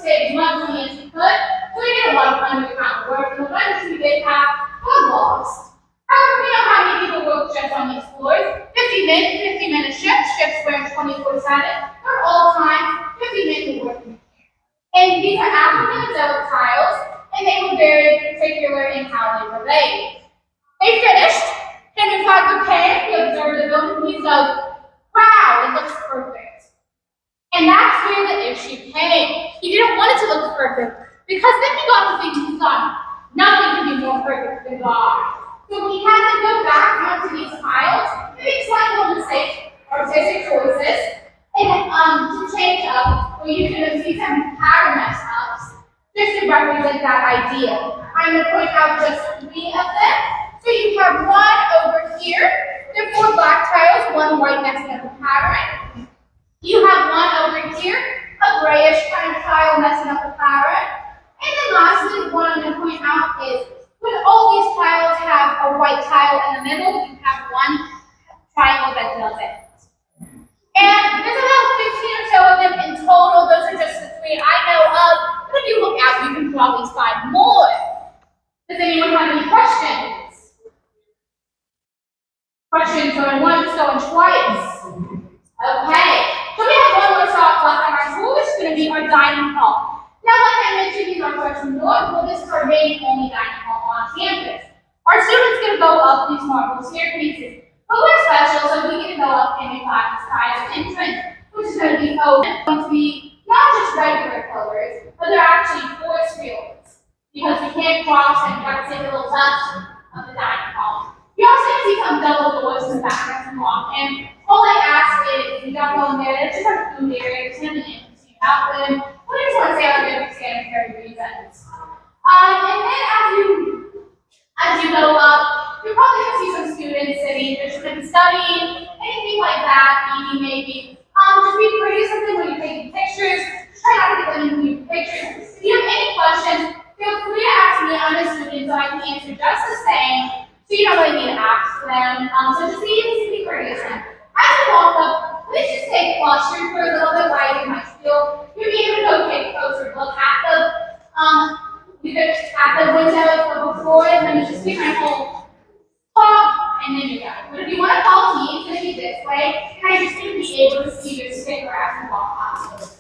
save as much money as we could, so we did a lot of underground work, and the ones we did have got lost. However, we know how many people work just on these floors. 50-minute shifts where 24/7, they're all time, 50-minute working. And these are African adult tiles, and they were very particular in how they were laid. They finished, and inside the pan, he observed the building, and he said, wow, it looks perfect. And that's where the issue came. He didn't want it to look perfect, because then he got to thinking, he thought, nothing can be more perfect than God. So he had to go back onto these tiles and make slightly little mistakes or artistic choices, and to change up, where you can see some pattern mess ups, just to represent that idea. I'm going to point out just 3 of them. So you have one over here. There are 4 black tiles, 1 white messing up the pattern. You have one over here, a grayish kind of tile messing up the pattern. And then lastly, what I'm going to point out is when all these tiles have a white tile in the middle, you have one triangle that doesn't. And there's about 15 or so of them in total. Those are just the 3 I know of. But if you look out, you can probably find more. Does anyone have any questions? Questions going once, going twice. Okay. So we have one more stop left on our tour, which is going to be our dining hall. Now, like I mentioned, these are first from north. Well, this is our main only dining hall on campus. Our students get to go up these marble staircases. But we're special, so we get to go up and we have this private entrance, which is going to be open. It's going to be not just regular colors, but they're actually forest fields, because we can't cross and have to take a little left of the dining hall. You also see some double doors in the back as we walk in. All I ask is, you don't go in there, it's just our food area, it's going to be interesting about them. We just want to say our good sanitary reasons. And then as you go up, you're probably going to see some students sitting, they're just going to be studying, anything like that, eating maybe. Just be pretty something when you're taking pictures. Just try not to get them in your pictures. If you have any questions, feel free to ask me. I'm a student, so I can answer just the same. So you don't really need to ask them. So just be courteous. As you walk up, please just stay clustered for a little bit while you might feel. You'll be able to go take a closer look at the window before, and then you just take my whole talk, and then you're done. But if you want to follow me, it's going to be this way, and I just need to be able to see your sticker as you walk past.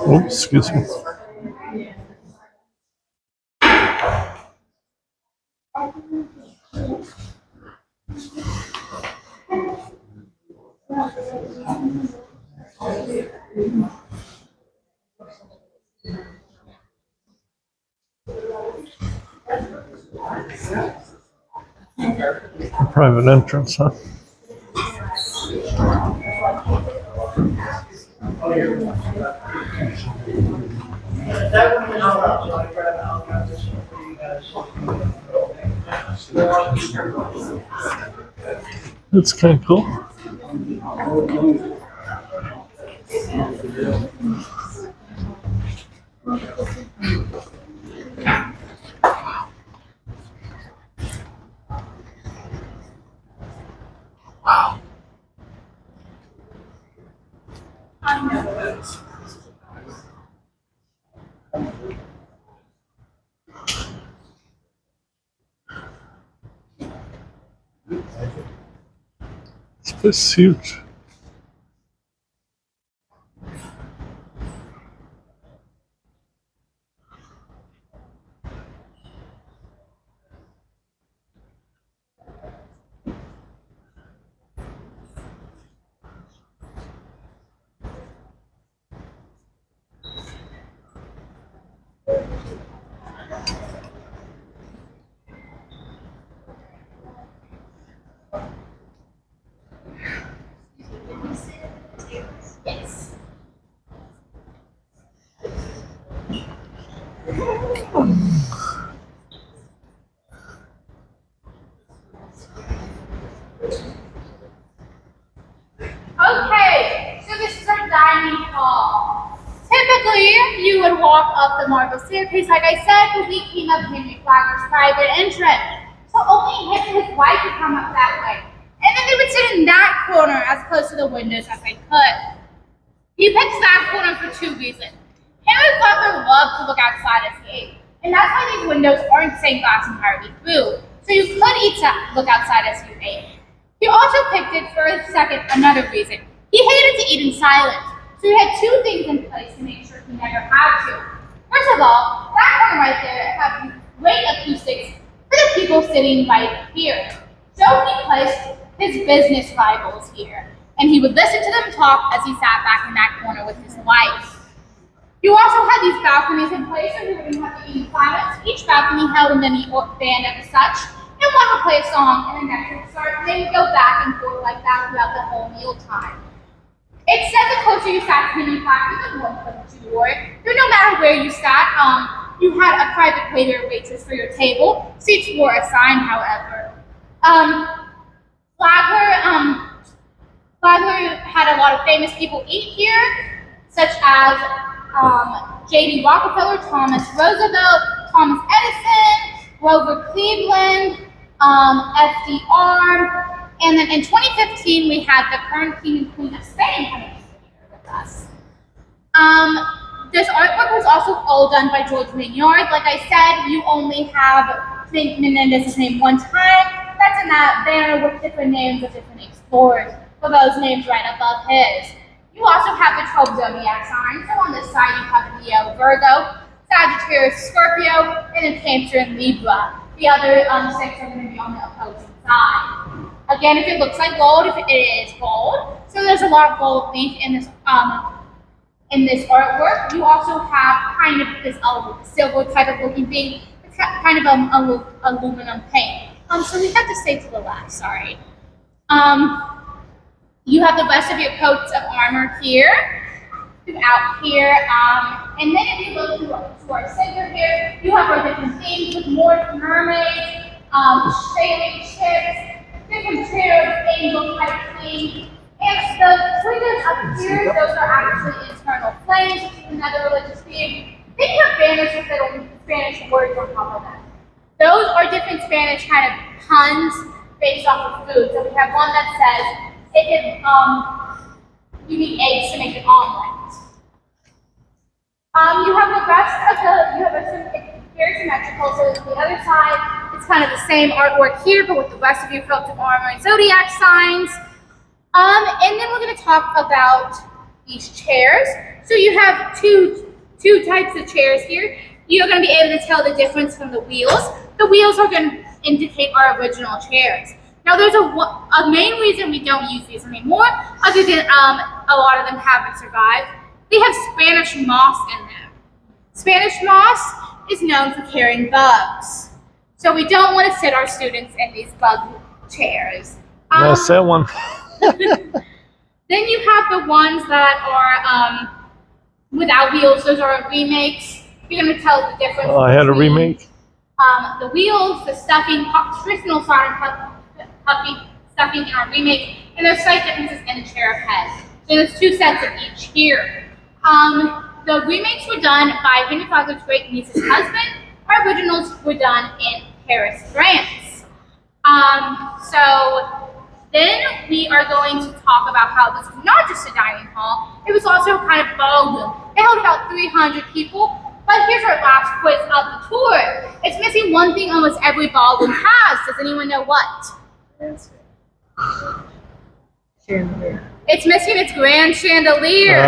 Oh, excuse me. Private entrance, huh? That's kind of cool. Wow. This place is huge. Yes. Okay, so this is our dining hall. Typically, you would walk up the marble staircase, like I said, but we came up Henry Flagler's private entrance. So So only him and his wife could come up that way. And then they would sit in that corner as close to the windows as they could. He picks that corner for two reasons. Him and Butler love to look outside as he ate. And that's why these windows aren't stained glass entirely through. So you could look outside as you ate. He also picked it for another reason. He hated to eat in silence. So he had two things in place to make sure he never had to. First of all, that corner right there had great acoustics for the people sitting right here. So he placed his business rivals here, and he would listen to them talk as he sat back in that corner with his wife. You also had these balconies in place so he wouldn't have to eat in silence. Each balcony held a mini band as such, and one would play a song, and the next would start, and they would go back and forth like that throughout the whole meal time. It's said the closer you sat to the factory, the more privilege you wore. So no matter where you sat, you had a private waiter or waitress for your table. Seats were assigned, however. Flagler had a lot of famous people eat here, such as J.D. Rockefeller, Thomas Roosevelt, Thomas Edison, Grover Cleveland, FDR, and then in 2015 we had the current King and Queen of Spain coming here with us. This artwork was also all done by George Maynard. Like I said, you only have St. Menendez's name one time. That's in that banner with different names of different explorers, with those names right above his. You also have the 12 zodiac signs. So on this side you have Leo, Virgo, Sagittarius, Scorpio, and then Cancer and Libra. The other 6 are going to be on the opposing side. Again, if it looks like gold, if it is gold. So there's a lot of gold leaf in this artwork. You also have kind of this silver type of looking thing. It's got kind of aluminum paint. So we have to stay to the left, sorry. You have the rest of your coats of armor here, throughout here. And then if you look to our center here, you have our different themes with more mermaids, sailing ships, different chairs, angel type theme. And the triggers up here, those are actually internal flames, which is another religious theme. They have banners with little Spanish words on top of them. Those are different Spanish kind of puns based off of food. So we have one that says, you need eggs to make an omelet. You have the rest of it's very symmetrical, so the other side, it's kind of the same artwork here, but with the rest of your coats of armor and zodiac signs. And then we're going to talk about these chairs. So you have two types of chairs here. You're going to be able to tell the difference from the wheels. The wheels are going to indicate our original chairs. Now there's a main reason we don't use these anymore, other than a lot of them haven't survived. They have Spanish moss in them. Spanish moss is known for carrying bugs. So we don't want to sit our students in these bug chairs. That's that one. Then you have the ones that are without wheels. Those are remakes. You're going to tell the difference. Oh, I had a remake. The wheels, the stuffing, traditional puffy stuffing in our remake, and there's slight differences in the chair head. So there's two sets of each here. The remakes were done by Henry Flagler's great niece's husband. Our originals were done in Paris, France. So then we are going to talk about how this was not just a dining hall, it was also kind of ballroom. It held about 300 people, but here's our last quiz of the tour. It's missing one thing almost every ballroom has. Does anyone know what? Chandelier. It's missing its grand chandelier.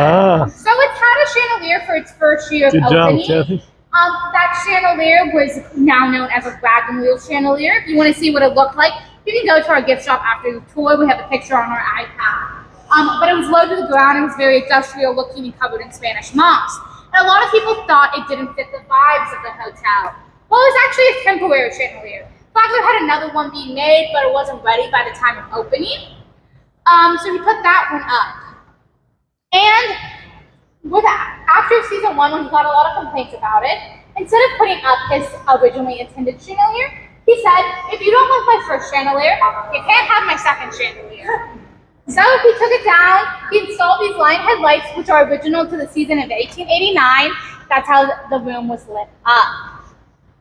So it's had a chandelier for its first year of Good opening. job, Kathy. That chandelier was now known as a wagon wheel chandelier. If you want to see what it looked like, you can go to our gift shop after the tour. We have a picture on our iPad. But it was low to the ground. It was very industrial looking and covered in Spanish moss. And a lot of people thought it didn't fit the vibes of the hotel. Well, it was actually a temporary chandelier. Flagler had another one being made, but it wasn't ready by the time of opening. So we put that one up. And with that, after season 1, when he got a lot of complaints about it, instead of putting up his originally intended chandelier, he said, if you don't like my first chandelier, you can't have my second chandelier. So he took it down, he installed these line headlights, which are original to the season of 1889. That's how the room was lit up.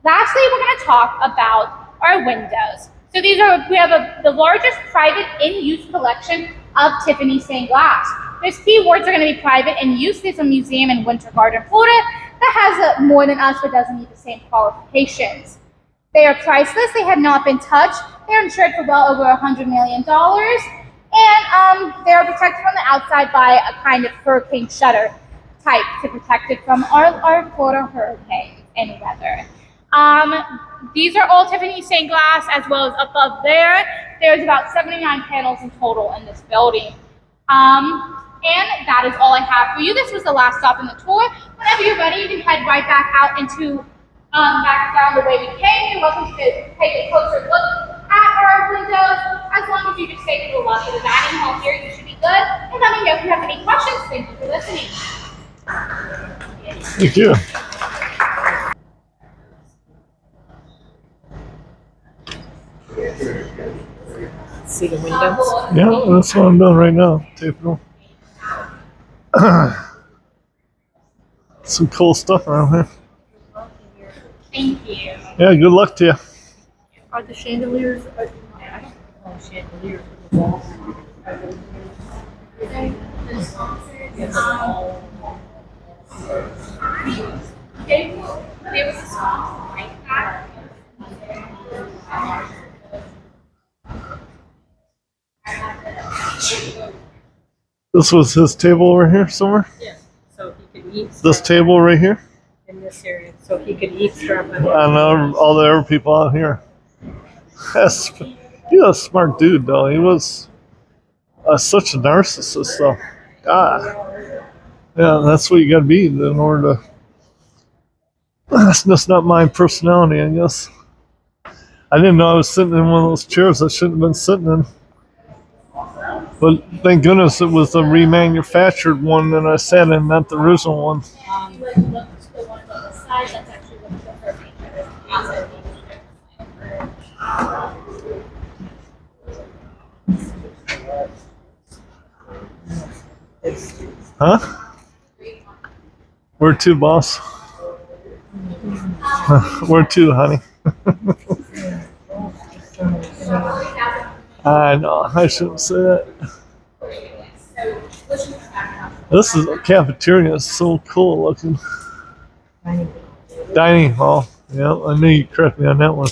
Lastly, we're going to talk about are windows. So we have the largest private in-use collection of Tiffany stained glass. Those key words are going to be private in use. There's a museum in Winter Garden, Florida that has more than us but doesn't meet the same qualifications. They are priceless. They have not been touched. They're insured for well over $100 million. And they are protected from the outside by a kind of hurricane shutter type to protect it from our Florida hurricanes and weather. These are all Tiffany stained glass, as well as above there. There's about 79 panels in total in this building. And that is all I have for you. This was the last stop in the tour. Whenever you're ready, you can head right back out into back down the way we came. You're welcome to take a closer look at our windows. As long as you just stay to the left of the dining hall here, you should be good. And let me know if you have any questions. Thank you for listening. Thank you. See the windows? Yeah, that's what I'm doing right now. Taping them. Some cool stuff around here. Thank you. Yeah, good luck to you. Are the chandeliers? I don't know chandeliers with the walls. There was a song like that. This was his table over here somewhere? Yeah. So he could eat. This table right here? In this area, so he could eavesdrop on I know all the other people out here. He was a smart dude, though. He was such a narcissist, though. God. Yeah, that's what you gotta be in order to. That's just not my personality, I guess. I didn't know I was sitting in one of those chairs I shouldn't have been sitting in. But thank goodness it was the remanufactured one that I sat in, not the original one. Huh? Where to, boss? Where to, honey? I know, I shouldn't say that. This is a cafeteria, it's so cool looking. Dining hall. Yeah, I knew you'd correct me on that one.